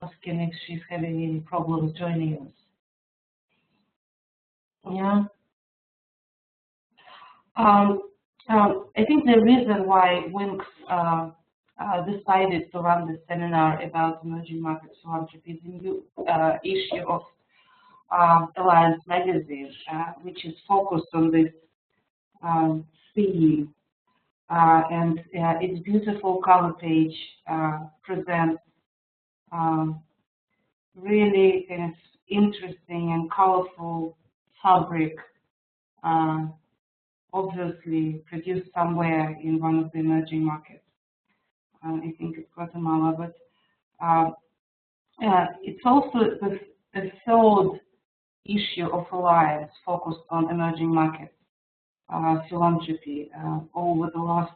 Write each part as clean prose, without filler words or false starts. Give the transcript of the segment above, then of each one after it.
asking if she's having any problems joining us. Yeah. I think the reason why Winks decided to run this seminar about emerging market philanthropy is a new issue of Alliance magazine, which is focused on this theme. And its beautiful cover page presents really kind of interesting and colorful fabric, obviously produced somewhere in one of the emerging markets. I think it's Guatemala, but it's also the third issue of Alliance focused on emerging markets philanthropy. Over the last,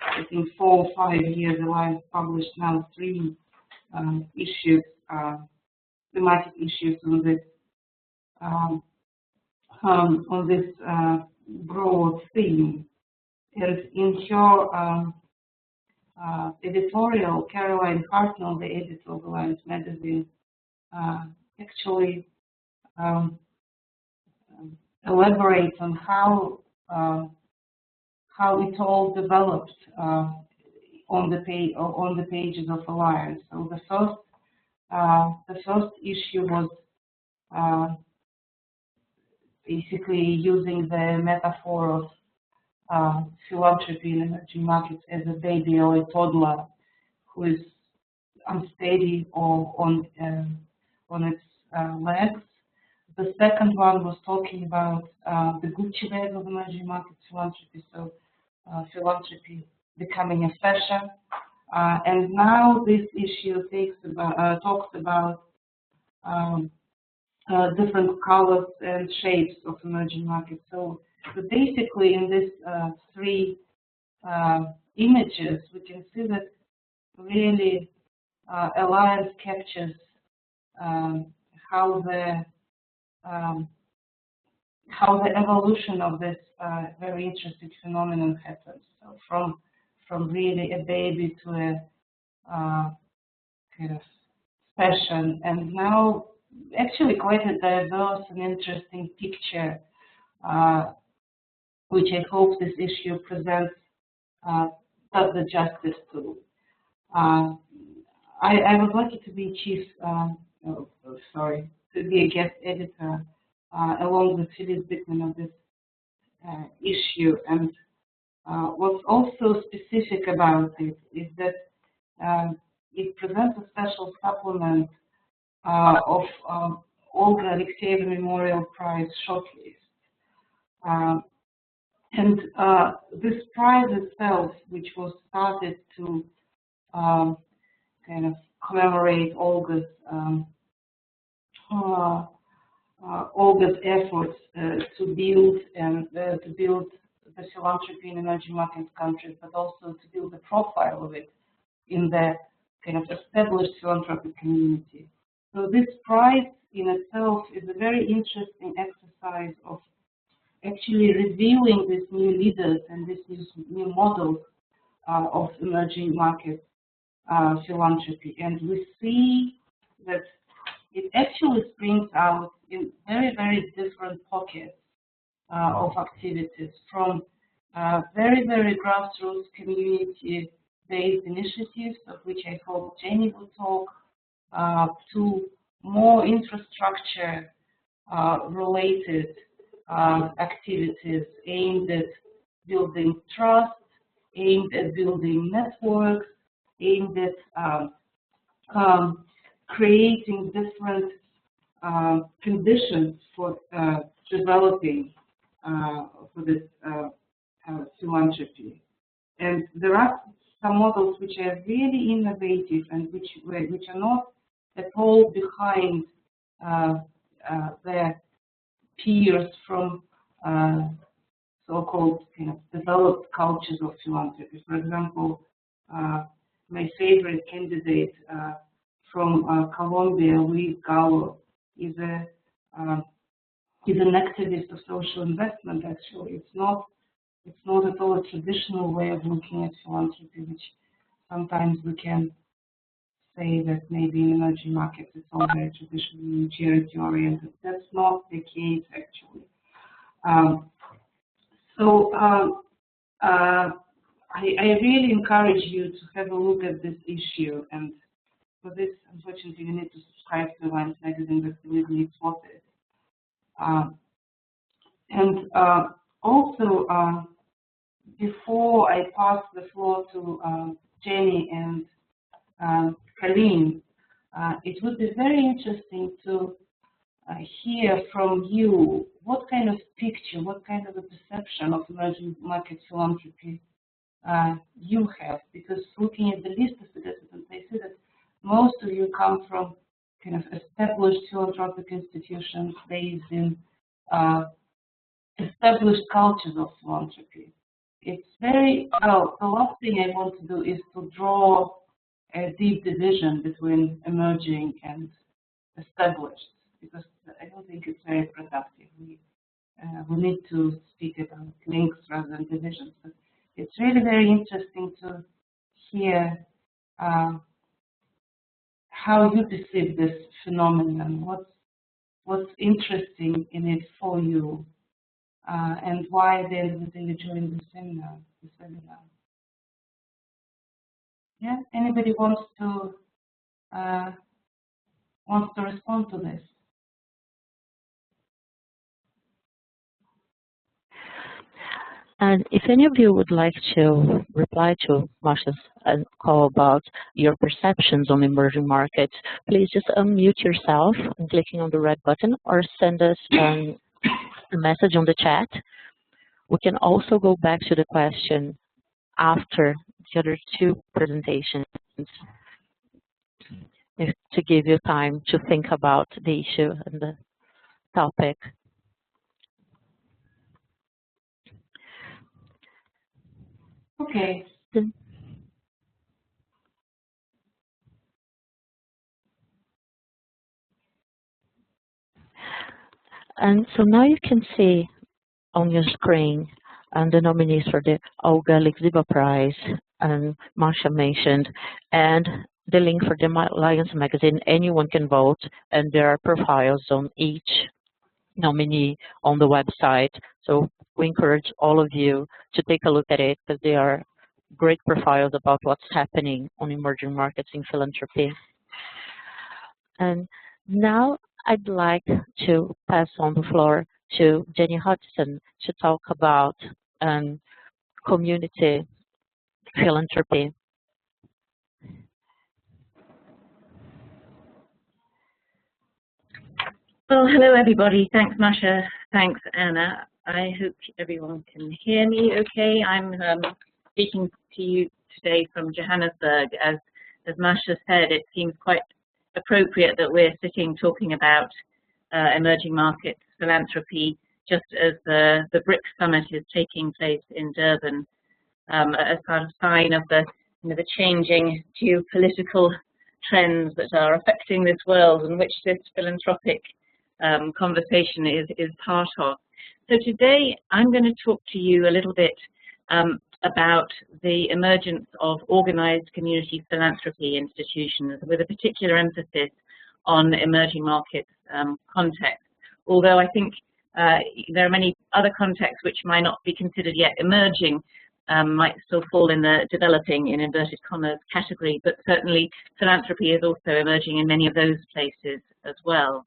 I think, 4 or 5 years, Alliance published now 3 issues, thematic issues on this broad theme. And in her editorial, Caroline Hartnell, the editor of Alliance magazine, actually elaborates on how it all developed on the pages of Alliance. So the first issue was basically using the metaphor of philanthropy in emerging markets as a baby or a toddler who is unsteady or on its legs. The second one was talking about the Gucci bag of emerging market philanthropy, so philanthropy becoming a fashion. And now this issue talks about different colors and shapes of emerging markets. So basically in these 3 images, we can see that really Alliance captures how the evolution of this very interesting phenomenon happens. So from really a baby to a kind of fashion, and now actually quite a diverse and interesting picture, which I hope this issue presents does the justice to. I was lucky to be to be a guest editor along with Phyllis Bickman of this issue. And what's also specific about it is that it presents a special supplement of Olga Alexeyeva Memorial Prize shortlist. And this prize itself, which was started to kind of commemorate Olga's efforts to build the philanthropy in emerging market countries, but also to build the profile of it in the kind of established philanthropic community. So this prize in itself is a very interesting exercise of actually revealing these new leaders and these new models of emerging market philanthropy. And we see that it actually springs out in very, very different pockets of activities, from very, very grassroots community-based initiatives, of which I hope Jenny will talk, to more infrastructure related activities aimed at building trust, aimed at building networks, aimed at creating different conditions for developing for this philanthropy. And there are some models which are really innovative and which are not at all behind their peers from so-called kind of developed cultures of philanthropy. For example, my favorite candidate from Colombia, Luis Gallo, is an activist of social investment. Actually, it's not at all a traditional way of looking at philanthropy, which sometimes we can say that maybe in emerging markets it's all very traditionally charity-oriented. That's not the case, actually. I really encourage you to have a look at this issue, and for this, unfortunately, you need to subscribe to Alliance Magazine, but believe me, it's worth it. Also, before I pass the floor to Jenny and Colleen, it would be very interesting to hear from you what kind of picture, what kind of a perception of emerging market philanthropy you have, because looking at the list of participants, I see that most of you come from kind of established philanthropic institutions based in established cultures of philanthropy. It's very, well, the last thing I want to do is to draw a deep division between emerging and established, because I don't think it's very productive. We need to speak about links rather than divisions. But it's really very interesting to hear how you perceive this phenomenon, what's interesting in it for you, and why at the end of the day you joined the seminar. Yeah, anybody wants to respond to this? And if any of you would like to reply to Masha's call about your perceptions on emerging markets, please just unmute yourself and clicking on the red button, or send us a message on the chat. We can also go back to the question after the other two presentations to give you time to think about the issue and the topic. Okay. And so now you can see on your screen the nominees for the Olga Lixiba Prize, and Masha mentioned, and the link for the Alliance Magazine. Anyone can vote, and there are profiles on each nominee on the website. So we encourage all of you to take a look at it, because they are great profiles about what's happening on emerging markets in philanthropy. And now I'd like to pass on the floor to Jenny Hodgson to talk about community philanthropy. Well, hello everybody. Thanks, Masha. Thanks, Anna. I hope everyone can hear me okay. I'm speaking to you today from Johannesburg. As Masha said, it seems quite appropriate that we're sitting talking about emerging markets philanthropy just as the BRICS summit is taking place in Durban, as part of sign of the changing geopolitical trends that are affecting this world, and which this philanthropic conversation is part of. So today I'm going to talk to you a little bit about the emergence of organized community philanthropy institutions, with a particular emphasis on emerging markets context. Although I think there are many other contexts which might not be considered yet emerging, might still fall in the developing, in inverted commas, category, but certainly philanthropy is also emerging in many of those places as well.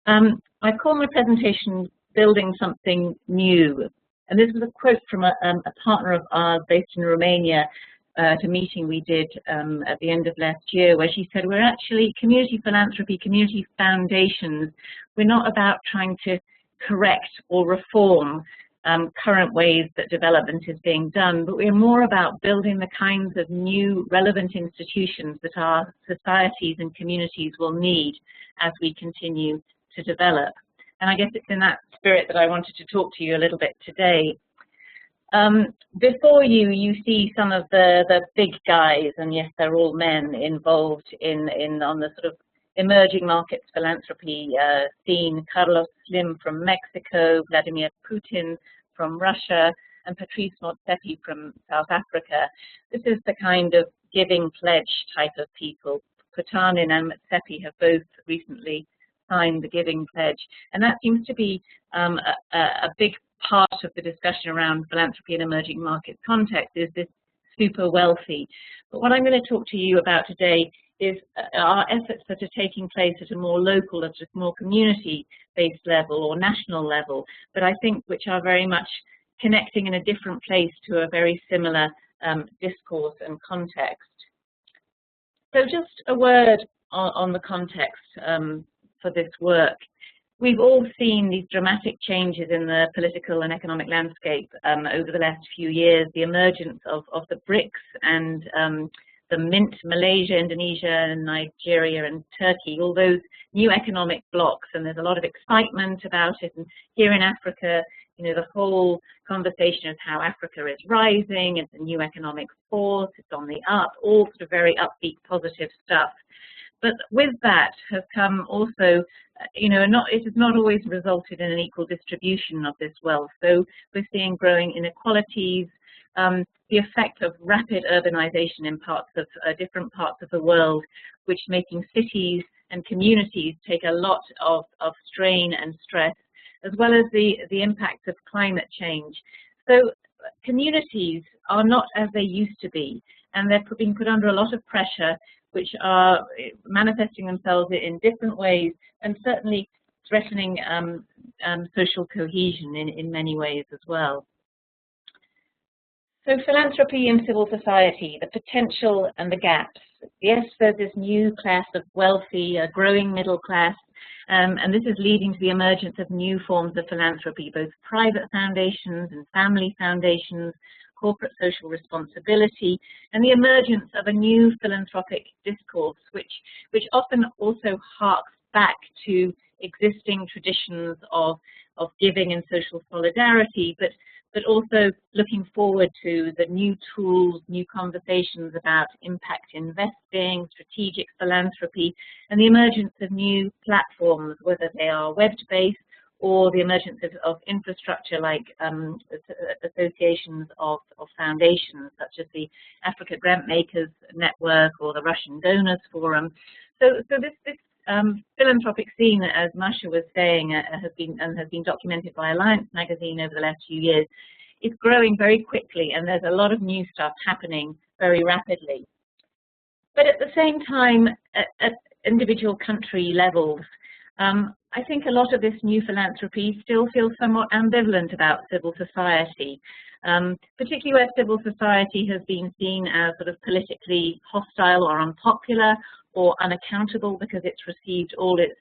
I call my presentation Building Something New, and this was a quote from a partner of ours based in Romania at a meeting we did at the end of last year, where she said, we're actually community philanthropy, community foundations. We're not about trying to correct or reform current ways that development is being done, but we're more about building the kinds of new relevant institutions that our societies and communities will need as we continue to develop. And I guess it's in that spirit that I wanted to talk to you a little bit today. Before you see some of the big guys, and yes, they're all men, involved on the sort of emerging markets philanthropy scene. Carlos Slim from Mexico, Vladimir Putin from Russia, and Patrice Motsepe from South Africa. This is the kind of giving pledge type of people. Putanin and Matsepi have both recently signed the giving pledge, and that seems to be a big part of the discussion around philanthropy in emerging market context, is this super wealthy. But what I'm going to talk to you about today is our efforts that are taking place at a more local, at a more community-based level or national level, but I think which are very much connecting in a different place to a very similar discourse and context. So just a word on the context for this work. We've all seen these dramatic changes in the political and economic landscape over the last few years, the emergence of the BRICS and the MINT, Malaysia, Indonesia, and Nigeria and Turkey, all those new economic blocs, and there's a lot of excitement about it. And here in Africa, you know, the whole conversation of how Africa is rising, it's a new economic force, it's on the up, all sort of very upbeat, positive stuff. But with that has come also, you know, it has not always resulted in an equal distribution of this wealth. So we're seeing growing inequalities, the effect of rapid urbanization in parts of different parts of the world, which making cities and communities take a lot of strain and stress, as well as the impacts of climate change. So communities are not as they used to be, and they're being put under a lot of pressure, which are manifesting themselves in different ways and certainly threatening social cohesion in many ways as well. So philanthropy in civil society, the potential and the gaps. Yes, there's this new class of wealthy, growing middle class, and this is leading to the emergence of new forms of philanthropy, both private foundations and family foundations, corporate social responsibility, and the emergence of a new philanthropic discourse, which often also harks back to existing traditions of giving and social solidarity, but also looking forward to the new tools, new conversations about impact investing, strategic philanthropy, and the emergence of new platforms, whether they are web-based or the emergence of infrastructure like associations of foundations, such as the Africa Grantmakers Network or the Russian Donors Forum. So this philanthropic scene, as Masha was saying, has been documented by Alliance magazine over the last few years. It's growing very quickly, and there's a lot of new stuff happening very rapidly. But at the same time, at individual country levels, I think a lot of this new philanthropy still feels somewhat ambivalent about civil society, particularly where civil society has been seen as sort of politically hostile or unpopular or unaccountable because it's received all its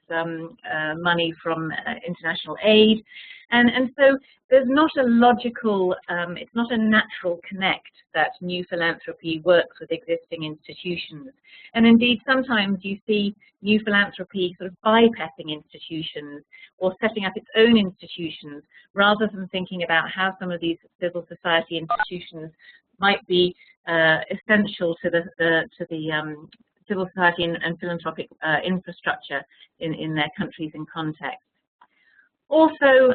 money from international aid. And so there's not a logical, it's not a natural connect that new philanthropy works with existing institutions. And indeed, sometimes you see new philanthropy sort of bypassing institutions or setting up its own institutions rather than thinking about how some of these civil society institutions might be essential to the civil society and philanthropic infrastructure in their countries and contexts. Also,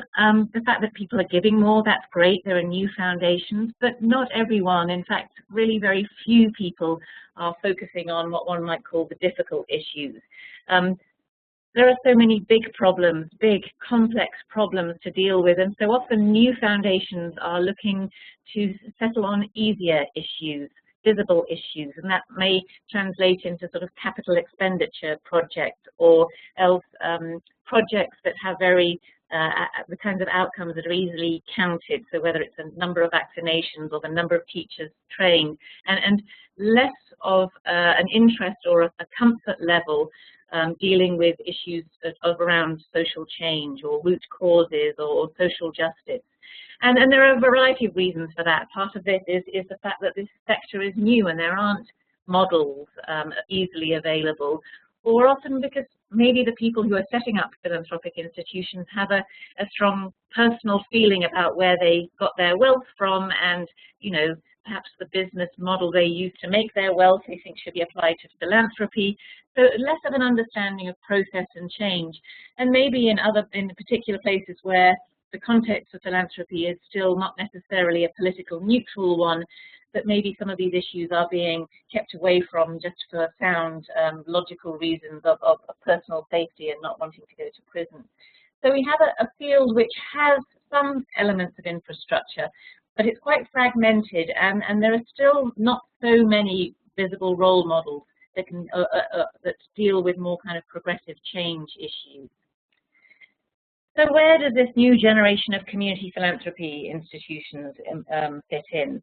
the fact that people are giving more, that's great. There are new foundations, but not everyone. In fact, really very few people are focusing on what one might call the difficult issues. There are so many big problems, big complex problems to deal with, and so often new foundations are looking to settle on easier issues, visible issues, and that may translate into sort of capital expenditure projects or else projects that have very the kinds of outcomes that are easily counted, so whether it's a number of vaccinations or the number of teachers trained, and less of an interest or a comfort level dealing with issues around social change or root causes or social justice. And there are a variety of reasons for that. Part of it is the fact that this sector is new and there aren't models easily available, or often because maybe the people who are setting up philanthropic institutions have a strong personal feeling about where they got their wealth from, and, you know, perhaps the business model they use to make their wealth they think should be applied to philanthropy. So less of an understanding of process and change. And maybe in particular places where the context of philanthropy is still not necessarily a political neutral one, but maybe some of these issues are being kept away from just for sound logical reasons of personal safety and not wanting to go to prison. So we have a field which has some elements of infrastructure, but it's quite fragmented, and there are still not so many visible role models that can that deal with more kind of progressive change issues. So where does this new generation of community philanthropy institutions fit in?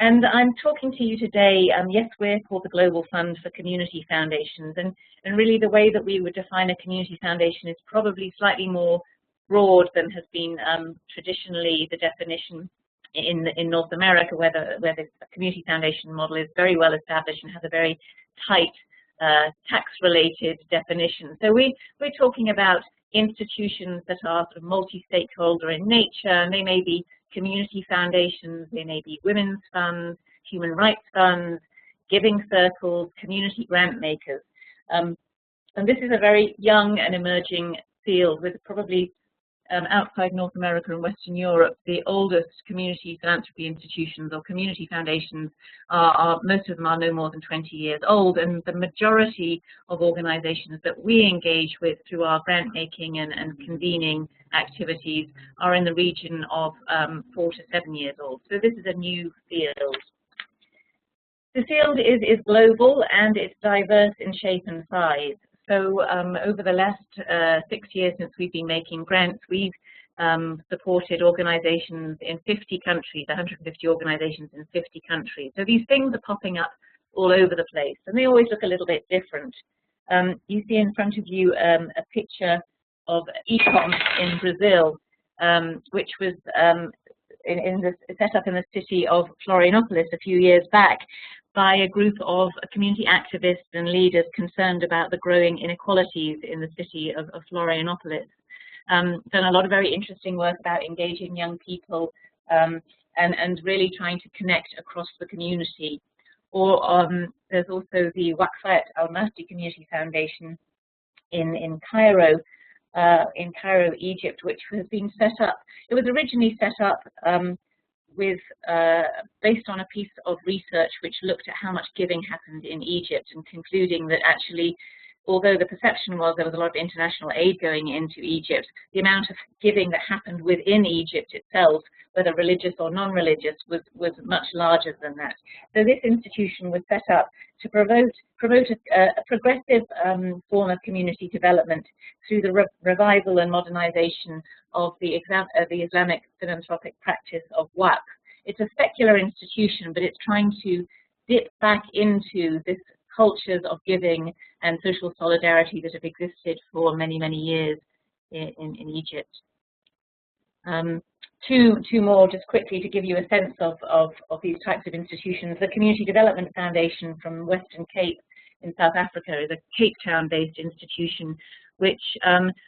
And I'm talking to you today, yes, we're called the Global Fund for Community Foundations, and really the way that we would define a community foundation is probably slightly more broad than has been traditionally the definition in North America, where the community foundation model is very well established and has a very tight tax-related definition. So we're talking about institutions that are sort of multi-stakeholder in nature, and they may be community foundations, they may be women's funds, human rights funds, giving circles, community grant makers. And this is a very young and emerging field with probably outside North America and Western Europe, the oldest community philanthropy institutions or community foundations most of them are no more than 20 years old, and the majority of organizations that we engage with through our grant making and convening activities are in the region of 4 to 7 years old. So this is a new field. The field is global and it's diverse in shape and size. So over the last 6 years since we've been making grants, we've supported organizations in 50 countries, 150 organizations in 50 countries. So these things are popping up all over the place, and they always look a little bit different. You see in front of you a picture of Ecom in Brazil, which was set up in the city of Florianopolis a few years back by a group of community activists and leaders concerned about the growing inequalities in the city of Florianopolis. Done a lot of very interesting work about engaging young people and really trying to connect across the community. Or there's also the Waqfat Al-Masdi Community Foundation in Cairo, Egypt, which has been set up. It was originally set up based on a piece of research which looked at how much giving happened in Egypt, and concluding that actually, although the perception was there was a lot of international aid going into Egypt, the amount of giving that happened within Egypt itself, whether religious or non-religious, was much larger than that. So this institution was set up to promote a progressive form of community development through the revival and modernization of the Islamic philanthropic practice of Waqf. It's a secular institution, but it's trying to dip back into this cultures of giving and social solidarity that have existed for many, many years in Egypt. Two more just quickly to give you a sense of these types of institutions. The Community Development Foundation from Western Cape in South Africa is a Cape Town-based institution which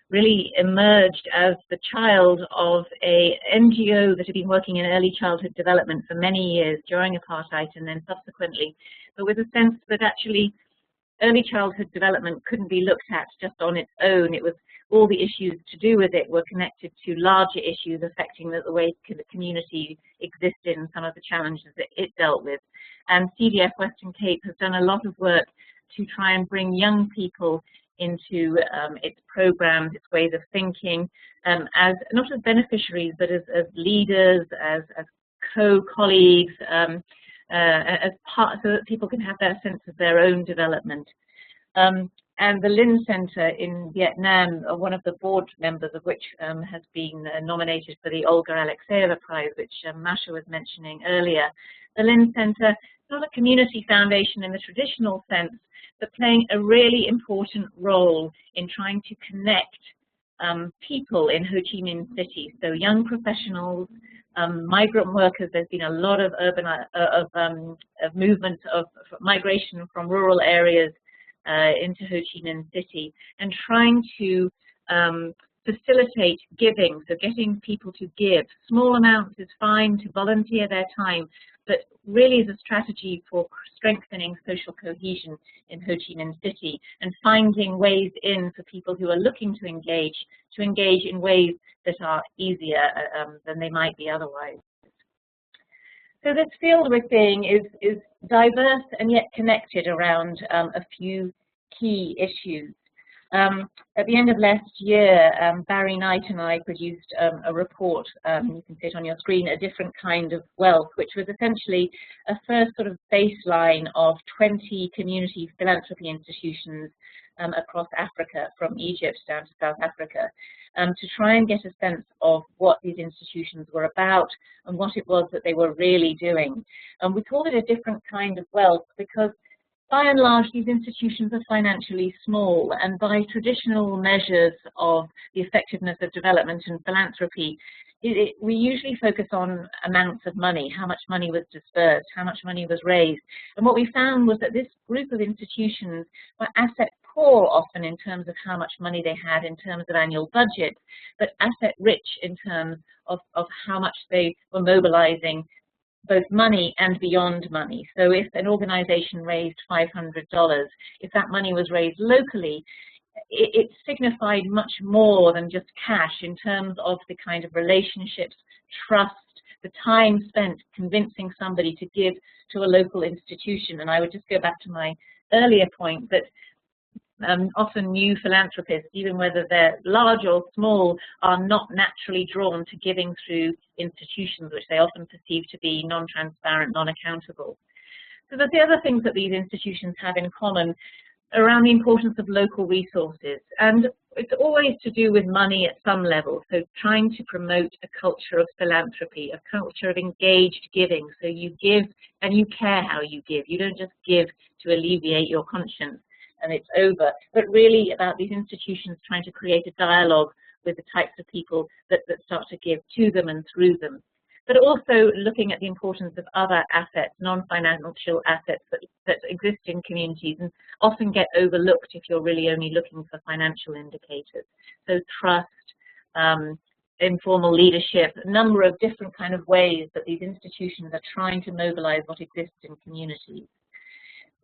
really emerged as the child of an NGO that had been working in early childhood development for many years during apartheid and then subsequently, but with a sense that actually early childhood development couldn't be looked at just on its own. It was all the issues to do with it were connected to larger issues affecting the way the community existed and some of the challenges that it dealt with. And CDF Western Cape has done a lot of work to try and bring young people into its programs, its ways of thinking, as not as beneficiaries, but as leaders, as co-colleagues, as part, so that people can have that sense of their own development. And the Lin Center in Vietnam, one of the board members of which has been nominated for the Olga Alexeyeva Prize, which Masha was mentioning earlier. The Lin Center is not a community foundation in the traditional sense, but playing a really important role in trying to connect people in Ho Chi Minh City. So young professionals, migrant workers. There's been a lot of movement of migration from rural areas into Ho Chi Minh City, and trying to facilitate giving, so getting people to give. Small amounts is fine, to volunteer their time, but really is a strategy for strengthening social cohesion in Ho Chi Minh City and finding ways in for people who are looking to engage in ways that are easier than they might be otherwise. So this field we're seeing is diverse and yet connected around a few key issues. At the end of last year, Barry Knight and I produced a report, you can see it on your screen, A Different Kind of Wealth, which was essentially a first sort of baseline of 20 community philanthropy institutions across Africa, from Egypt down to South Africa, to try and get a sense of what these institutions were about and what it was that they were really doing. And we called it a different kind of wealth because by and large, these institutions are financially small, and by traditional measures of the effectiveness of development and philanthropy, we usually focus on amounts of money, how much money was dispersed, how much money was raised. And what we found was that this group of institutions were asset poor often in terms of how much money they had in terms of annual budget, but asset rich in terms of how much they were mobilizing both money and beyond money. So if an organization raised $500, if that money was raised locally, it signified much more than just cash in terms of the kind of relationships, trust, the time spent convincing somebody to give to a local institution. And I would just go back to my earlier point that often new philanthropists, even whether they're large or small, are not naturally drawn to giving through institutions which they often perceive to be non-transparent, non-accountable. So there's the other things that these institutions have in common around the importance of local resources. And it's always to do with money at some level, so trying to promote a culture of philanthropy, a culture of engaged giving. So you give and you care how you give. You don't just give to alleviate your conscience and it's over, but really about these institutions trying to create a dialogue with the types of people that start to give to them and through them. But also looking at the importance of other assets, non-financial assets that exist in communities and often get overlooked if you're really only looking for financial indicators. So trust, informal leadership, a number of different kind of ways that these institutions are trying to mobilize what exists in communities.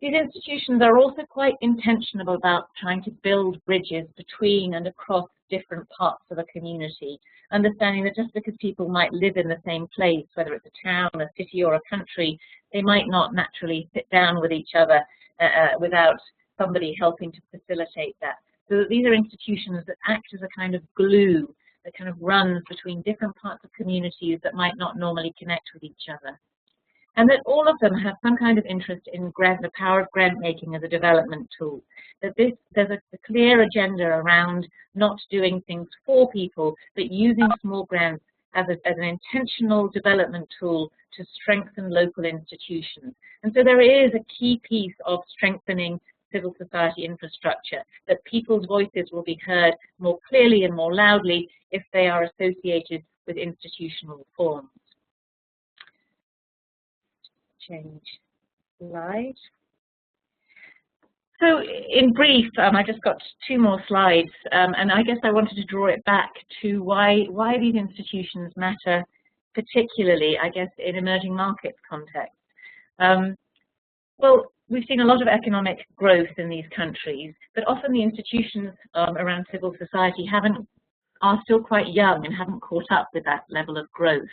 These institutions are also quite intentional about trying to build bridges between and across different parts of a community, understanding that just because people might live in the same place, whether it's a town, a city, or a country, they might not naturally sit down with each other without somebody helping to facilitate that. So that these are institutions that act as a kind of glue that kind of runs between different parts of communities that might not normally connect with each other. And that all of them have some kind of interest in the power of grant making as a development tool. That there's a clear agenda around not doing things for people, but using small grants as an intentional development tool to strengthen local institutions. And so there is a key piece of strengthening civil society infrastructure, that people's voices will be heard more clearly and more loudly if they are associated with institutional reforms. Change slide. So in brief, I just got 2 more slides, and I guess I wanted to draw it back to why these institutions matter, particularly, I guess, in emerging markets context. Well, we've seen a lot of economic growth in these countries, but often the institutions around civil society are still quite young and haven't caught up with that level of growth.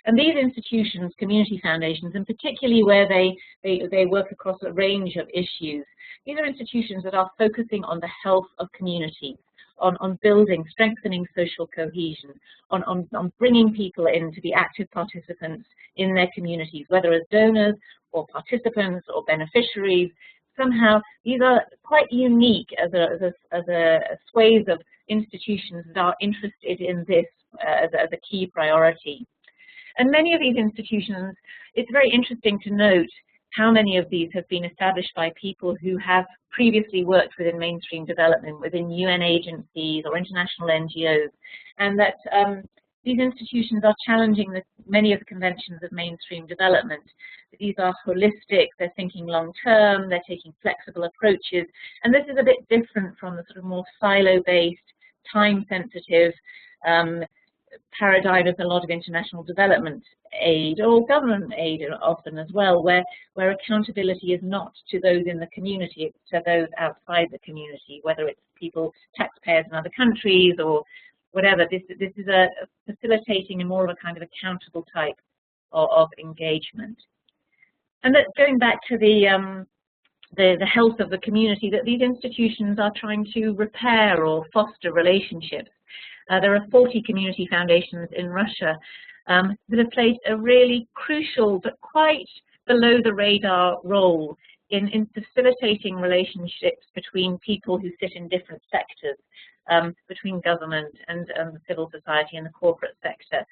And these institutions, community foundations, and particularly where they work across a range of issues, these are institutions that are focusing on the health of communities, on building, strengthening social cohesion, on bringing people in to be active participants in their communities, whether as donors or participants or beneficiaries. Somehow these are quite unique as a swathe of institutions that are interested in this as a key priority. And many of these institutions, it's very interesting to note how many of these have been established by people who have previously worked within mainstream development, within UN agencies or international NGOs, and that these institutions are challenging many of the conventions of mainstream development. These are holistic, they're thinking long-term, they're taking flexible approaches, and this is a bit different from the sort of more silo-based, time-sensitive paradigm of a lot of international development aid, or government aid often as well, where accountability is not to those in the community, it's to those outside the community, whether it's people, taxpayers in other countries or whatever. This is a facilitating and more of a kind of accountable type of engagement. And that going back to the health of the community, that these institutions are trying to repair or foster relationships. There are 40 community foundations in Russia that have played a really crucial but quite below the radar role in facilitating relationships between people who sit in different sectors, between government and civil society and the corporate sector.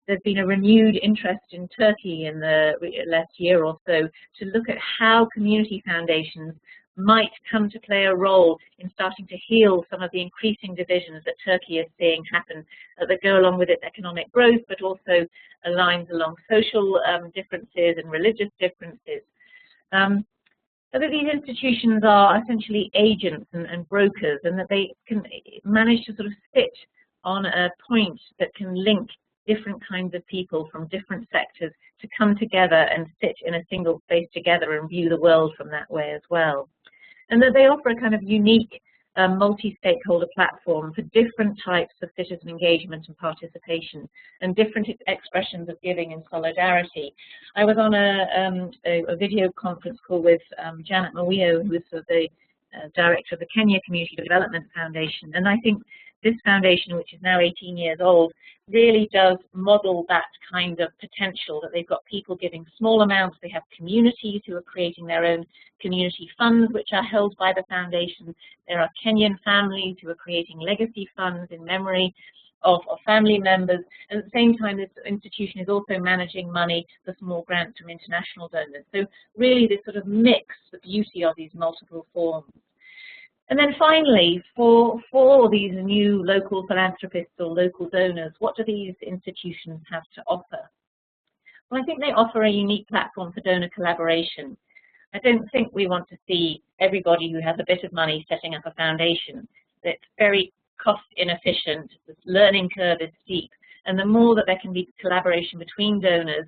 There's been a renewed interest in Turkey in the last year or so to look at how community foundations might come to play a role in starting to heal some of the increasing divisions that Turkey is seeing happen that go along with its economic growth, but also aligns along social differences and religious differences. So that these institutions are essentially agents and brokers, and that they can manage to sort of sit on a point that can link different kinds of people from different sectors to come together and sit in a single space together and view the world from that way as well. And that they offer a kind of unique multi-stakeholder platform for different types of citizen engagement and participation and different expressions of giving and solidarity. I was on a video conference call with Janet Mawio, who is the director of the Kenya Community Development Foundation, and I think this foundation, which is now 18 years old, really does model that kind of potential, that they've got people giving small amounts, they have communities who are creating their own community funds which are held by the foundation. There are Kenyan families who are creating legacy funds in memory of family members, and at the same time this institution is also managing money for small grants from international donors. So really this sort of mix, the beauty of these multiple forms. And then finally, for these new local philanthropists or local donors, what do these institutions have to offer? Well, I think they offer a unique platform for donor collaboration. I don't think we want to see everybody who has a bit of money setting up a foundation. It's very cost inefficient, the learning curve is steep, and the more that there can be collaboration between donors,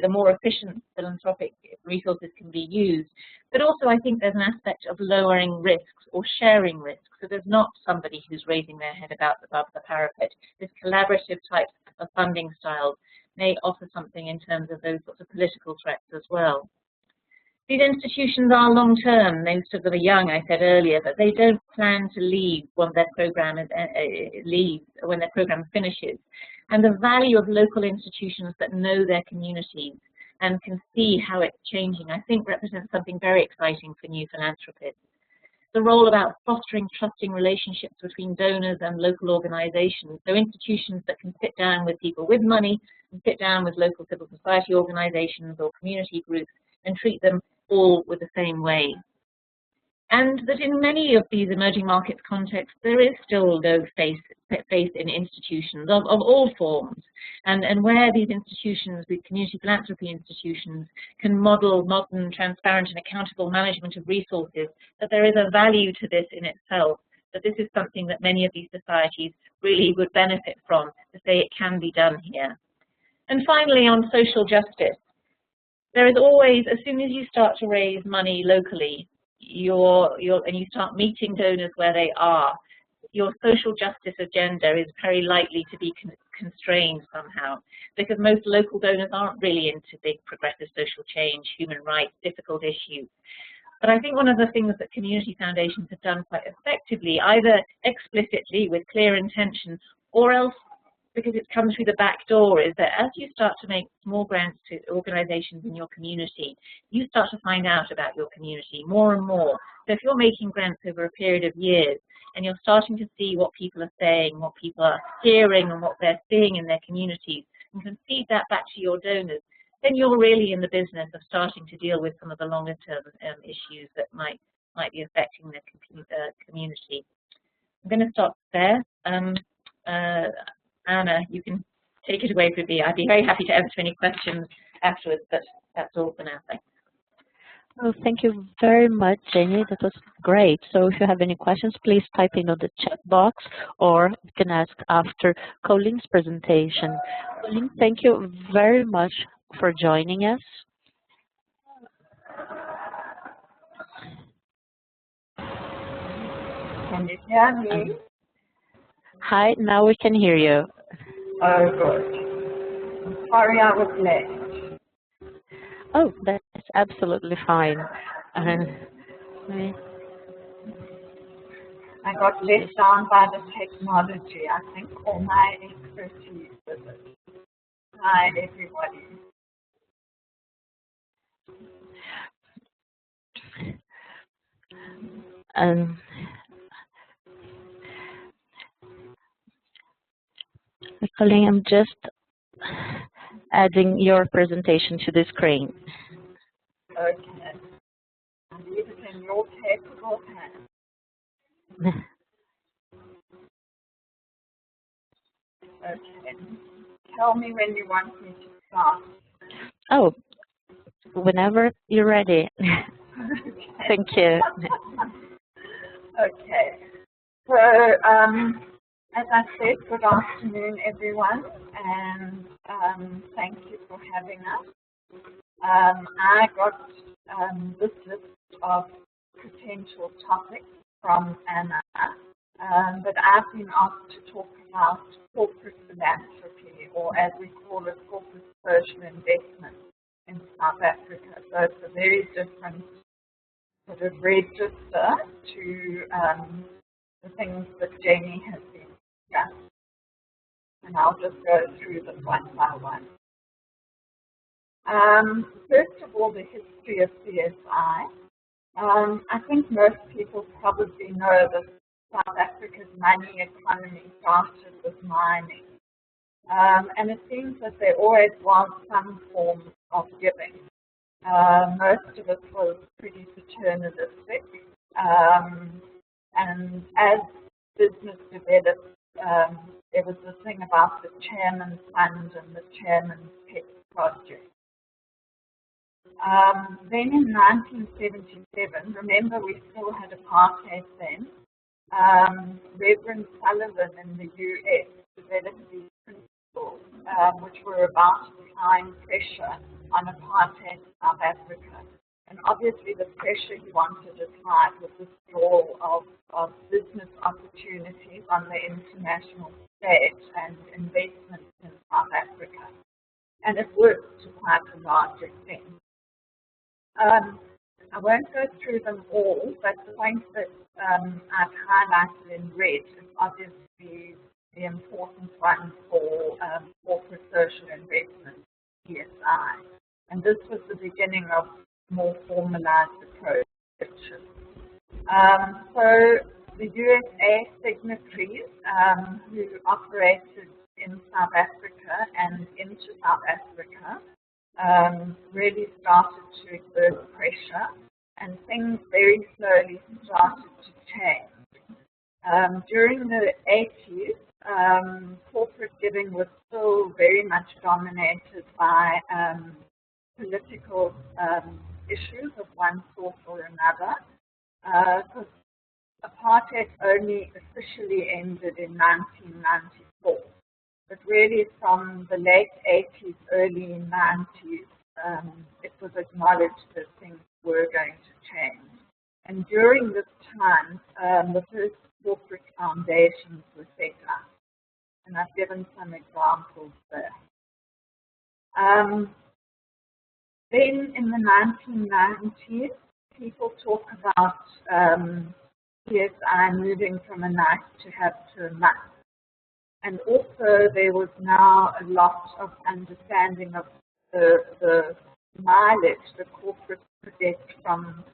the more efficient philanthropic resources can be used. But also I think there's an aspect of lowering risks or sharing risks. So there's not somebody who's raising their head above the parapet. This collaborative type of funding styles may offer something in terms of those sorts of political threats as well. These institutions are long-term. Most of them are young, I said earlier, but they don't plan to leave when their program finishes. And the value of local institutions that know their communities and can see how it's changing, I think represents something very exciting for new philanthropists. The role about fostering trusting relationships between donors and local organizations, so institutions that can sit down with people with money and sit down with local civil society organizations or community groups and treat them all with the same way. And that in many of these emerging markets contexts, there is still no faith in institutions of all forms. And where these institutions, the community philanthropy institutions, can model modern, transparent and accountable management of resources, that there is a value to this in itself, that this is something that many of these societies really would benefit from, to say it can be done here. And finally, on social justice, there is always, as soon as you start to raise money locally, and you start meeting donors where they are, your social justice agenda is very likely to be constrained somehow, because most local donors aren't really into big progressive social change, human rights, difficult issues. But I think one of the things that community foundations have done quite effectively, either explicitly with clear intention, or else because it's come through the back door, is that as you start to make small grants to organizations in your community, you start to find out about your community more and more. So if you're making grants over a period of years and you're starting to see what people are saying, what people are hearing and what they're seeing in their communities, and can feed that back to your donors, then you're really in the business of starting to deal with some of the longer term issues that might be affecting the community. I'm going to stop there. Anna, you can take it away from me. I'd be very happy to answer any questions afterwards, but that's all for now. Thanks. Oh, thank you very much, Jenny. That was great. So if you have any questions, please type in the chat box, or you can ask after Colleen's presentation. Colleen, thank you very much for joining us. Can you hear me? Hi, now we can hear you. Oh, good. Sorry I was late. Oh, that's absolutely fine. I got let down by the technology. I think all my expertise with it. Hi, everybody. Colleen, I'm just adding your presentation to the screen. Okay. I leave it in your capable hands. Okay. Tell me when you want me to start. Oh, whenever you're ready. Okay. Thank you. Okay. So, as I said, good afternoon, everyone, and thank you for having us. I got this list of potential topics from Anna, but I've been asked to talk about corporate philanthropy, or as we call it, corporate social investment in South Africa. So it's a very different sort of register to the things that Jenny has been discussing. And I'll just go through them one by one. First of all, the history of CSI. I think most people probably know that South Africa's money economy started with mining. And it seems that there always was some form of giving. Most of it was pretty paternalistic. And as business developed, there was the thing about the chairman's fund and the chairman's pet project. Then in 1977, remember we still had apartheid then, Reverend Sullivan in the US developed these principles which were about applying pressure on apartheid South Africa. And obviously the pressure he wanted applied was withdrawal of business opportunities on the international stage and investments in South Africa. And it worked to quite a large extent. I won't go through them all, but the points that I've highlighted in red is obviously the important one for corporate social investment, CSI. And this was the beginning of more formalized approaches. So the USA signatories who operated in South Africa and into South Africa really started to exert pressure, and things very slowly started to change. During the 80s, corporate giving was still very much dominated by political issues of one sort or another, because apartheid only officially ended in 1994. But really from the late 80s, early 90s, it was acknowledged that things were going to change. And during this time, the first corporate foundations were set up. And I've given some examples there. Then in the 1990s, people talk about CSI moving from a nice to have to a must. And also there was now a lot of understanding of the mileage the corporates could get from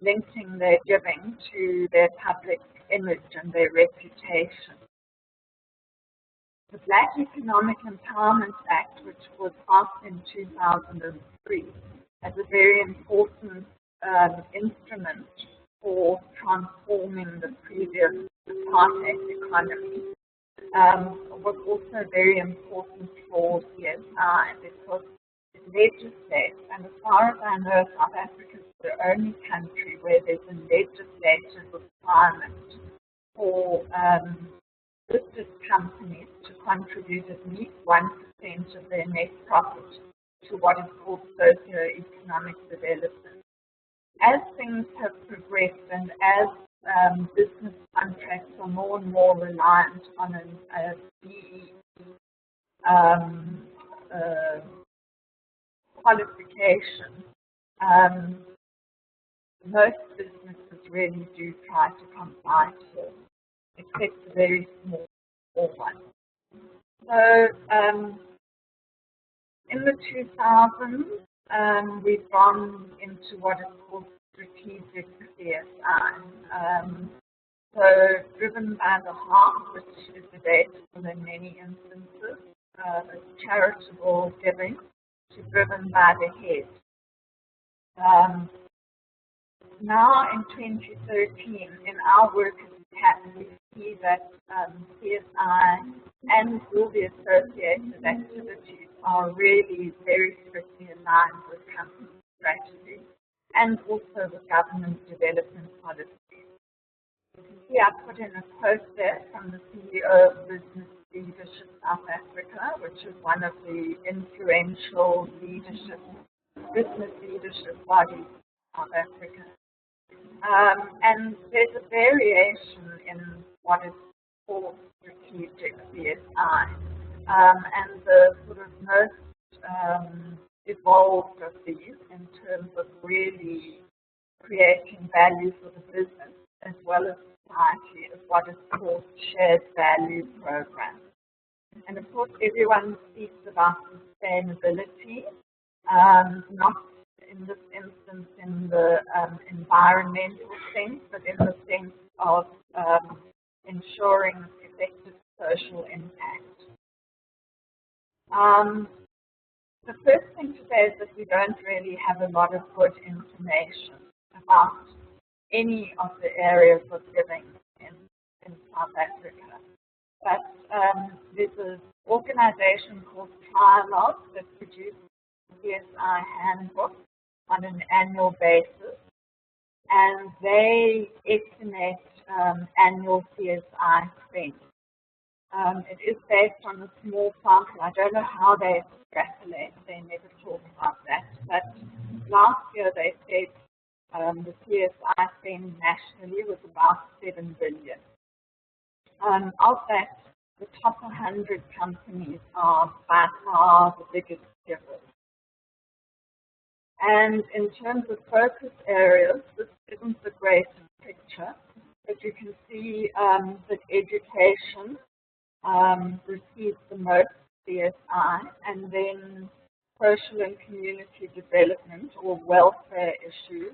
linking their giving to their public image and their reputation. The Black Economic Empowerment Act, which was passed in 2003, as a very important instrument for transforming the previous apartheid economy, was also very important for CSI because it legislate, and as far as I know, South Africa is the only country where there's a legislative requirement for listed companies to contribute at least 1% of their net profit to what is called socio-economic development. As things have progressed and as business contracts are more and more reliant on a BEE qualification, most businesses really do try to comply to it, except the very small ones. So in the 2000s, we've gone into what is called strategic CSI. So driven by the heart, which is debatable in many instances, charitable giving, to driven by the head. Now in 2013, in our work as a CAP, we see that CSI and all the associated activities are really very strictly aligned with company strategy and also with government development policies. You can see I put in a quote there from the CEO of Business Leadership South Africa, which is one of the influential business leadership bodies in South Africa. And there's a variation in what is called strategic CSI. And the sort of most evolved of these in terms of really creating value for the business as well as society is what is called shared value programs. And of course, everyone speaks about sustainability, not in this instance in the environmental sense, but in the sense of ensuring effective social impact. The first thing to say is that we don't really have a lot of good information about any of the areas of giving in South Africa. But there's an organization called Trialogue that produces a CSI handbook on an annual basis, and they estimate annual CSI spend. It is based on a small sample. I don't know how they extrapolate. They never talk about that. But last year they said the CSI spend nationally was about 7 billion. Of that, the top 100 companies are by far the biggest givers. And in terms of focus areas, this isn't the greatest picture, but you can see that education receives the most CSI, and then social and community development or welfare issues,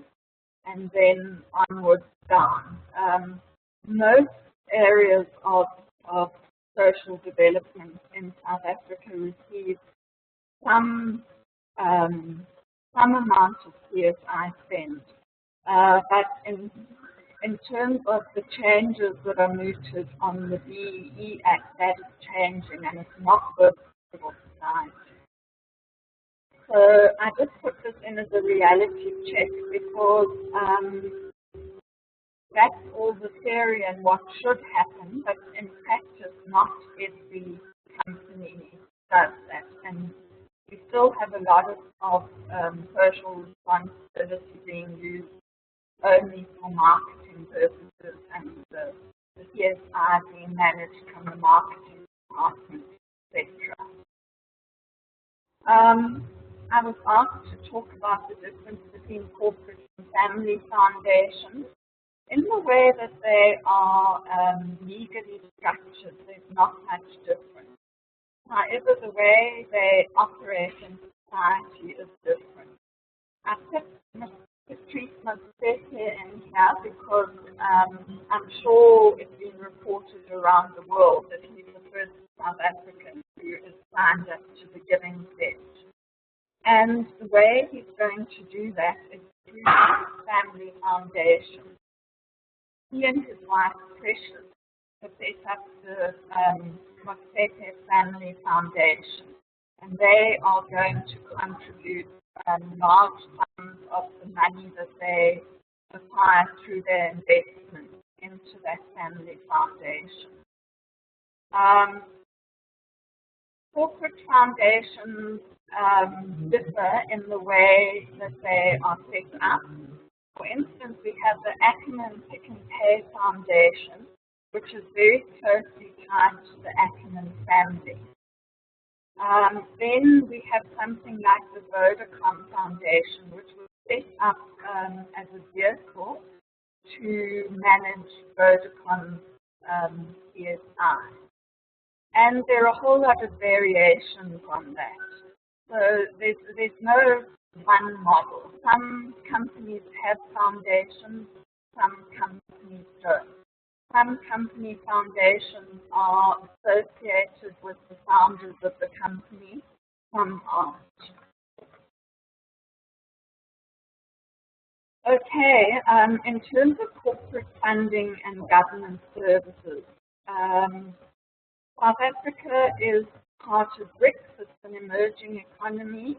and then onwards down. Most areas of social development in South Africa receive some amount of CSI spend, but in terms of the changes that are mooted on the BEE Act, that is changing and it's not good for civil society. So I just put this in as a reality check because that's all the theory and what should happen, but in practice not every company does that. And we still have a lot of social responsibility being used only for marketing purposes and the CSI being managed from the marketing department, etc. I was asked to talk about the difference between corporate and family foundations. In the way that they are legally structured, there's not much difference. However, the way they operate in society is different. I put Patrice Motsepe in here because I'm sure it's been reported around the world that he's the first South African who is signed up to the Giving Pledge. And the way he's going to do that is through his family foundation. He and his wife, Precious, have set up the Motsepe Family Foundation. and they are going to contribute large sums of the money that they acquire through their investment into that family foundation. Corporate foundations differ in the way that they are set up. For instance, we have the Ackerman Pick and Pay Foundation, which is very closely tied to the Ackerman family. Then we have something like the Vodacom Foundation, which was set up as a vehicle to manage Vodacom's CSI. And there are a whole lot of variations on that. So there's no one model. Some companies have foundations, some companies don't. Some company foundations are associated with the founders of the company, some aren't. Okay, in terms of corporate funding and government services, South Africa is part of BRICS. It's an emerging economy.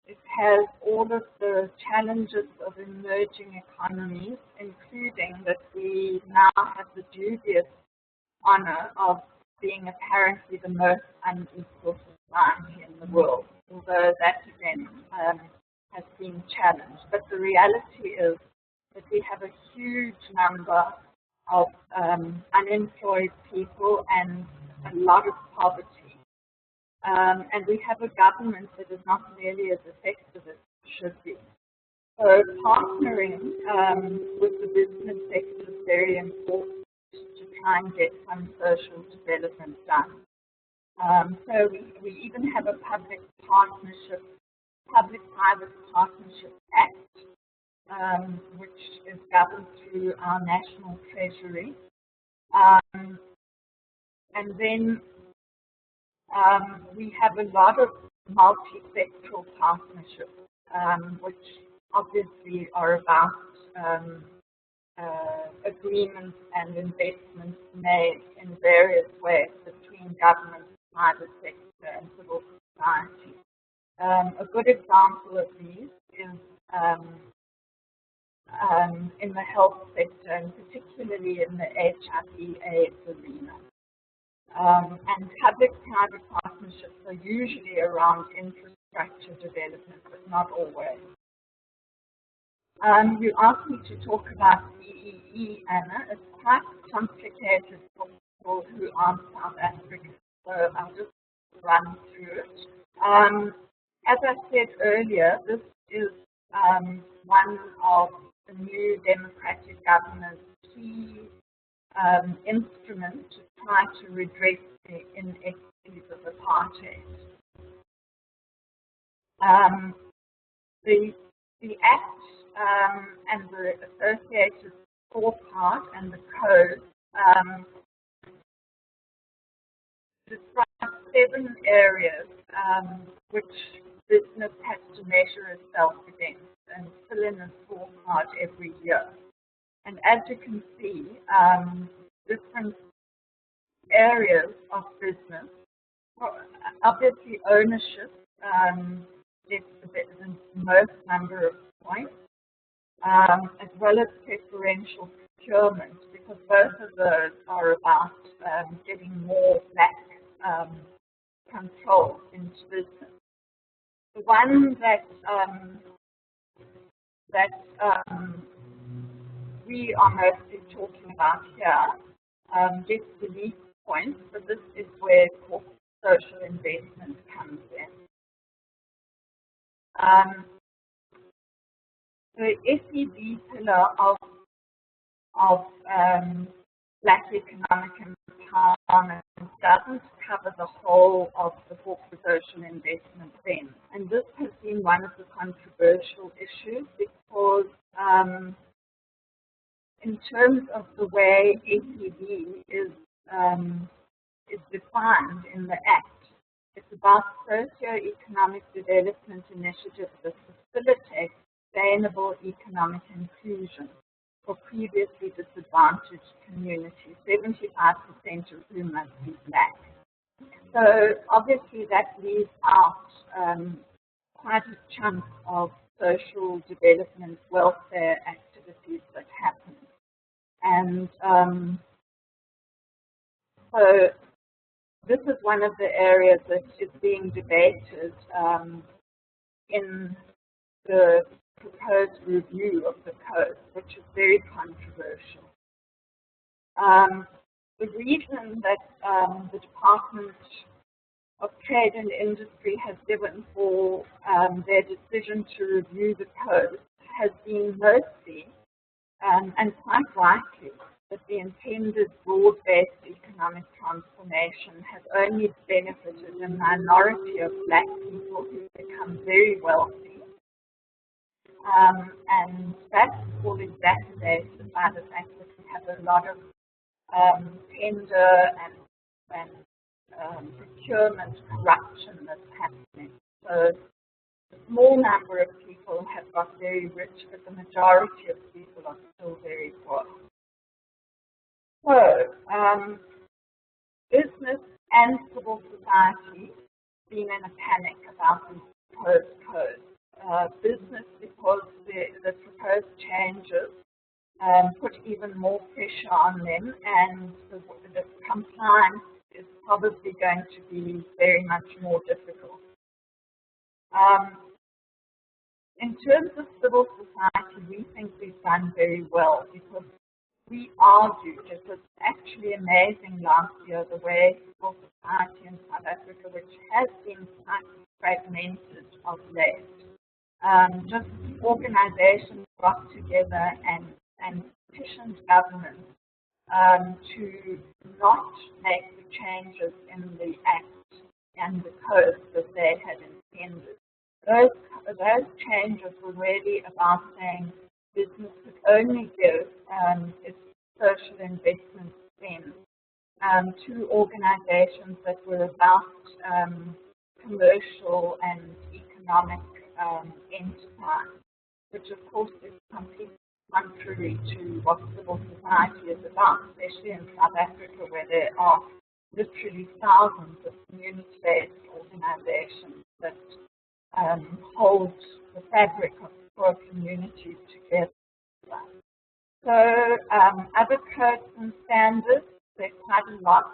It has all of the challenges of emerging economies, including that we now have the dubious honor of being apparently the most unequal society in the world, although that again has been challenged. But the reality is that we have a huge number of unemployed people and a lot of poverty. And we have a government that is not nearly as effective as it should be. So partnering with the business sector is very important to try and get some social development done. So we even have a public-private partnership act, which is governed through our national treasury. And then we have a lot of multi-sectoral partnerships, which obviously are about agreements and investments made in various ways between government, private sector, and civil society. A good example of these is in the health sector, and particularly in the HIV/AIDS arena. And public-private partnerships are usually around infrastructure development, but not always. You asked me to talk about CEE, Anna. It's quite complicated for people who aren't South African, so I'll just run through it. As I said earlier, this is one of the new democratic governor's key instrument to try to redress the inequities of apartheid. The Act and the associated scorecard and the code describe 7 areas which business has to measure itself against and fill in a scorecard every year. And as you can see, different areas of business, obviously ownership gets the most number of points, as well as preferential procurement, because both of those are about getting more black control into business. The one that we are mostly talking about here gets the least points, but this is where corporate social investment comes in. The SED pillar of Black economic empowerment doesn't cover the whole of the corporate social investment then. And this has been one of the controversial issues because in terms of the way SED is defined in the Act, it's about socio-economic development initiatives that facilitate sustainable economic inclusion for previously disadvantaged communities, 75% of whom must be Black. So obviously that leaves out quite a chunk of social development welfare activities that happen. And so this is one of the areas that is being debated in the proposed review of the code, which is very controversial. The reason that the Department of Trade and Industry has given for their decision to review the code has been mostly, and quite rightly, that the intended broad-based economic transformation has only benefited a minority of Black people who become very wealthy. And that's all exacerbated by the fact that we have a lot of tender and procurement corruption that's happening. So a small number of people have got very rich, but the majority of people are still very poor. So business and civil society have been in a panic about this proposed code. Business because the proposed changes put even more pressure on them, and the compliance is probably going to be very much more difficult. In terms of civil society, we think we've done very well because we argued, it was actually amazing last year the way civil society in South Africa, which has been slightly fragmented of late, just organizations got together and petitioned government to not make the changes in the Act and the codes that they had intended. Those changes were really about saying business could only give its social investment spend to organizations that were about commercial and economic enterprise, which of course is completely contrary to what civil society is about, especially in South Africa where there are literally thousands of community-based organizations that hold the fabric of poor communities together. So other codes and standards, there's quite a lot.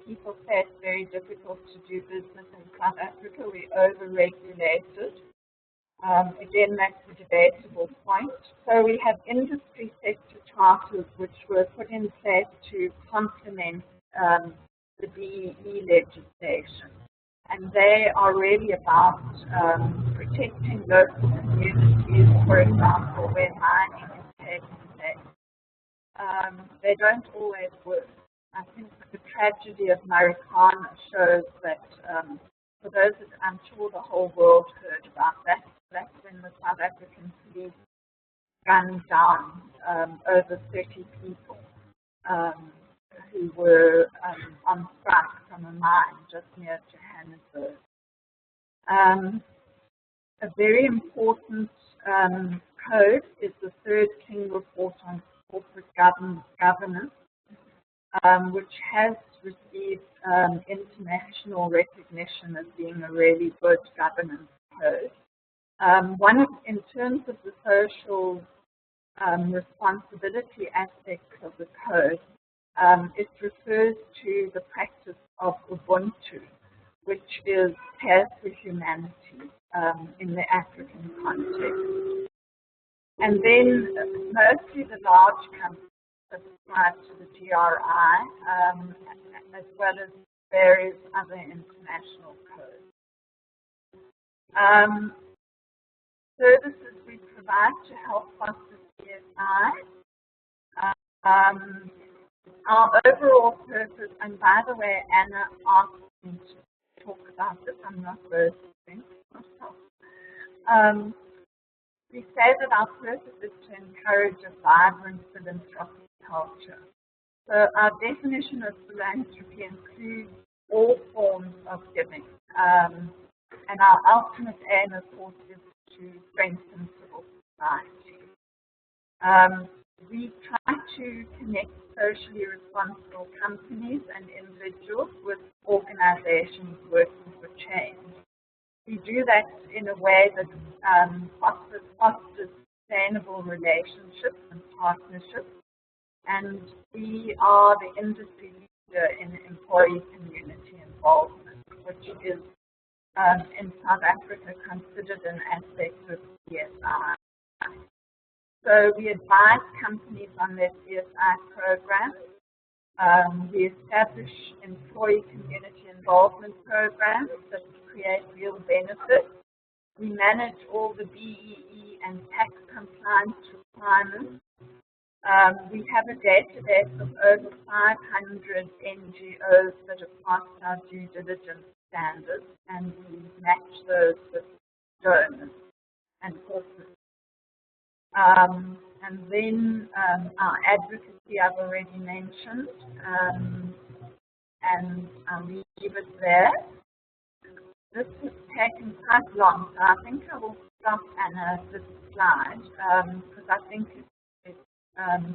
People say it's very difficult to do business in South Africa. We're over-regulated. Again, that's a debatable point. So we have industry sector charters which were put in place to complement the DEE legislation. And they are really about protecting local communities, for example, where mining is taking place. They don't always work. I think the tragedy of Marikana shows that, for those that I'm sure the whole world heard about that, that's when the South African police gunned down over 30 people who were on strike from a mine just near Johannesburg. A very important code is the Third King Report on Corporate Governance, which has received international recognition as being a really good governance code. In terms of the social responsibility aspect of the code, it refers to the practice of Ubuntu, which is care for humanity in the African context. And then mostly the large companies subscribe to the GRI, as well as various other international codes. Services we provide to help foster CSI. Our overall purpose, and by the way, Anna asked me to talk about this, I'm not very think myself. We say that our purpose is to encourage a vibrant philanthropic culture. So our definition of philanthropy includes all forms of giving. And our ultimate aim, of course, is to strengthen civil society. We try to connect socially responsible companies and individuals with organizations working for change. we do that in a way that fosters sustainable relationships and partnerships, and we are the industry leader in employee community involvement, which is in South Africa considered an aspect of CSI. So we advise companies on their CSI programs. We establish employee community involvement programs that create real benefits. We manage all the BEE and tax compliance requirements. We have a database of over 500 NGOs that have passed our due diligence standards, and we match those with donors and corporates. And then our advocacy I've already mentioned, and I'll leave it there. This has taken quite long, so I think I will stop, Anna, this slide, because I think it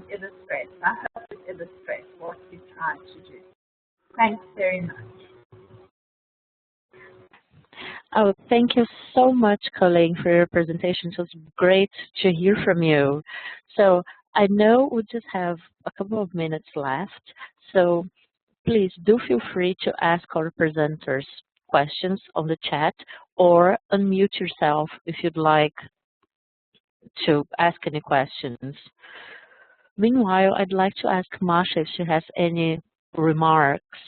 illustrates, I hope it illustrates what we try to do. Thanks very much. Oh, thank you so much, Colleen, for your presentation. So it's great to hear from you. So I know we just have a couple of minutes left, so please do feel free to ask our presenters questions on the chat or unmute yourself if you'd like to ask any questions. Meanwhile, I'd like to ask Masha if she has any remarks.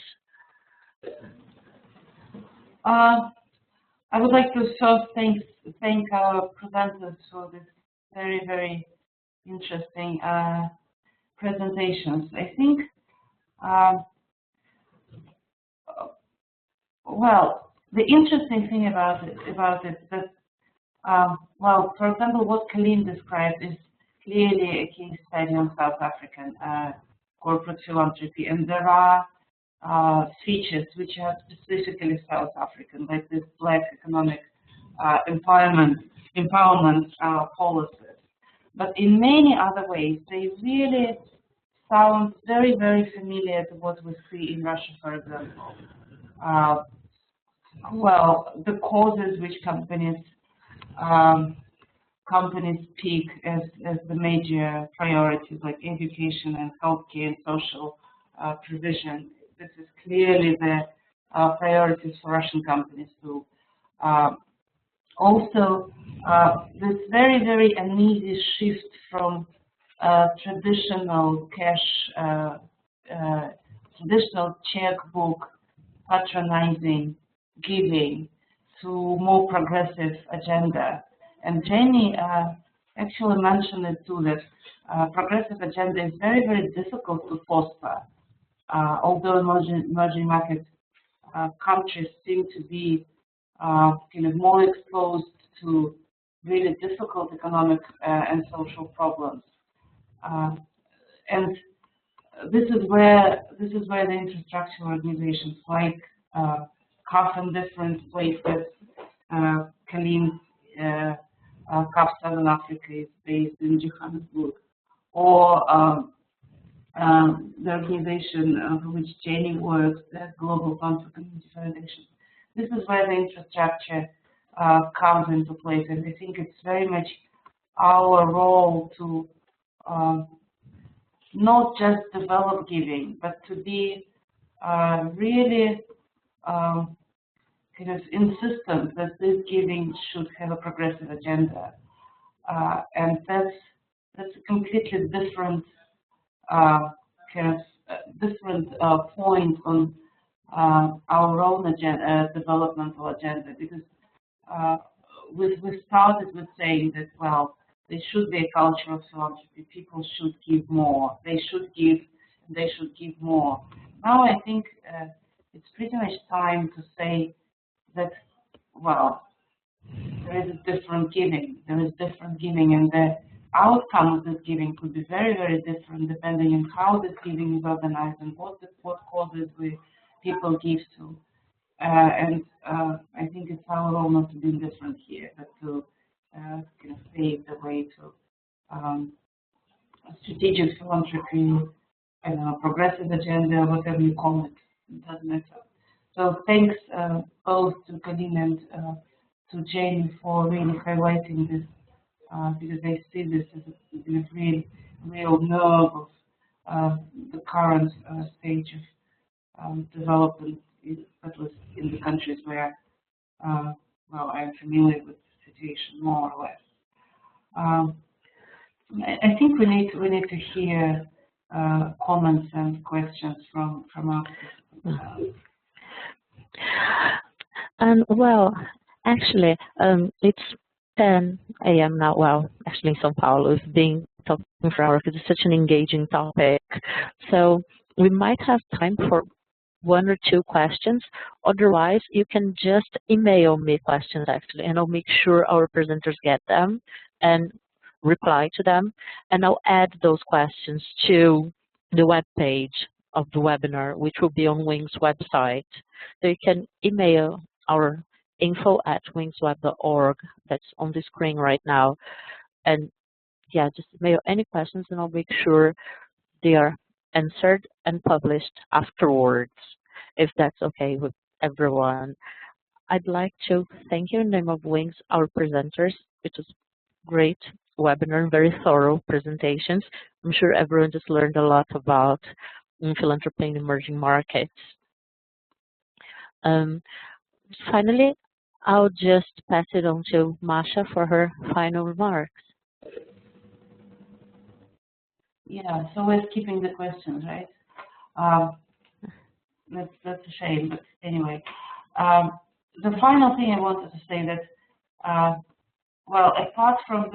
I would like to first thank our presenters for this very, very interesting presentations. I think, well, the interesting thing about it that, well, for example, what Colleen described is clearly a case study on South African corporate philanthropy, and there are features which are specifically South African, like this Black economic empowerment policies. But in many other ways, they really sound very, very familiar to what we see in Russia, for example. Well, the causes which companies pick as the major priorities, like education and healthcare and social provision. This is clearly the priorities for Russian companies too. Also, this very, very uneasy shift from traditional cash, traditional checkbook, patronizing, giving, to more progressive agenda. And Jenny actually mentioned it too, that progressive agenda is very, very difficult to foster. Although emerging market countries seem to be kind of more exposed to really difficult economic and social problems, and this is where the infrastructure organizations like CAF in different places, Colleen, CAF Southern Africa is based in Johannesburg, or the organization for which Jenny works, the Global Fund for Community Foundation. This is where the infrastructure comes into place, and I think it's very much our role to not just develop giving, but to be really kind of insistent that this giving should have a progressive agenda, and that's a completely different kind of different point on our own agenda, developmental agenda, because we started with saying that, well, there should be a culture of philanthropy. People should give more. They should give, and they should give more. Now I think it's pretty much time to say that, well, there is a different giving. There is different giving, and the outcome of this giving could be very, very different depending on how this giving is organized and what causes people give to. And I think it's our role not to be indifferent here, but to kind of pave the way to strategic philanthropy, I don't know, progressive agenda, whatever you call it. It doesn't matter. So thanks both to Colleen and to Jamie for really highlighting this, because I see this as a real nerve of the current stage of development, at least in the countries where, well, I'm familiar with the situation more or less. I think we need to hear comments and questions from our participants. And well, actually, it's 10 a.m. now. Well, actually, in São Paulo, we've been talking for hours because it's such an engaging topic. So we might have time for 1 or 2 questions. Otherwise, you can just email me questions, actually, and I'll make sure our presenters get them and reply to them. And I'll add those questions to the web page of the webinar, which will be on WING's website. So you can email our info@wingsweb.org that's on the screen right now. And yeah, just email any questions and I'll make sure they are answered and published afterwards, if that's okay with everyone. I'd like to thank you in the name of WINGS, our presenters. It was great webinar, very thorough presentations. I'm sure everyone just learned a lot about philanthropy in emerging markets. Finally, I'll just pass it on to Masha for her final remarks. Yeah, so we're skipping the questions, right? That's a shame, but anyway. The final thing I wanted to say that, well, apart from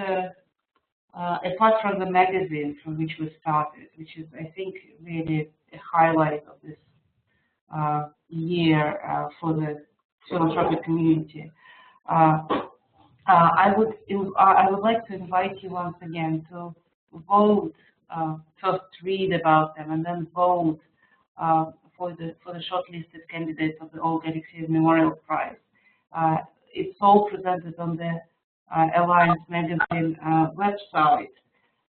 the magazine from which we started, which is, I think, really a highlight of this year for the philanthropic community, I would like to invite you once again to vote. First read about them and then vote for the shortlisted candidates of the Olga Alexeyeva Memorial Prize. It's all presented on the Alliance magazine website,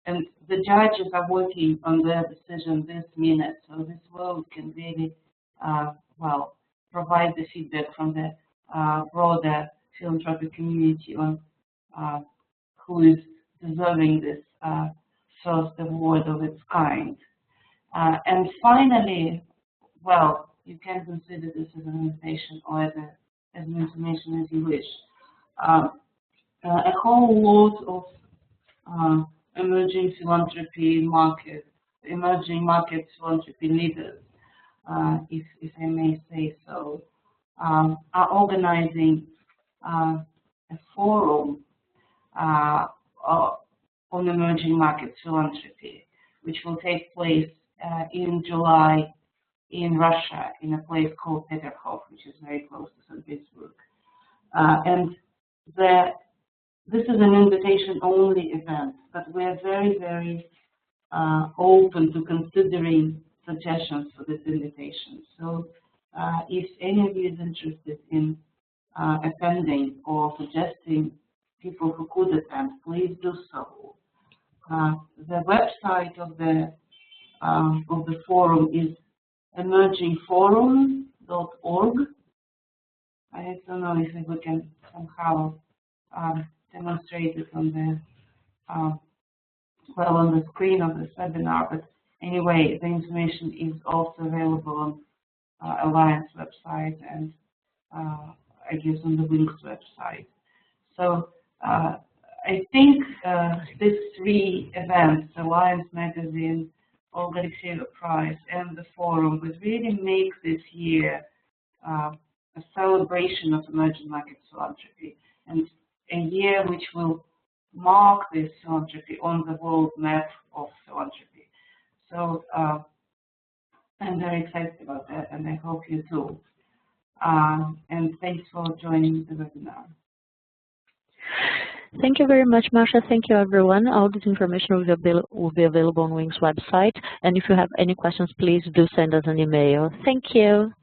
and the judges are working on their decision this minute. So this vote can really, well, provide the feedback from the broader philanthropic community on who is deserving this first award of its kind. And finally, well, you can consider this as an invitation or as an information as you wish. A whole lot of emerging market philanthropy leaders, if I may say so, are organizing a forum on emerging markets philanthropy, which will take place in July in Russia, in a place called Peterhof, which is very close to St. Petersburg. And this is an invitation-only event, but we're very, very open to considering suggestions for this invitation. So if any of you is interested in attending or suggesting people who could attend, please do so. The website of the forum is emergingforum.org. I don't know if we can somehow demonstrate it on the well on the screen of this webinar, but anyway, the information is also available on Alliance website and I guess on the WINGS website. So I think these 3 events, Alliance Magazine, Olga Alexeyeva Prize, and the forum, would really make this year a celebration of emerging market philanthropy, and a year which will mark this philanthropy on the world map of philanthropy. So I'm very excited about that, and I hope you too. And thanks for joining the webinar. Thank you very much, Masha. Thank you, everyone. All this information will be available on WING's website. And if you have any questions, please do send us an email. Thank you.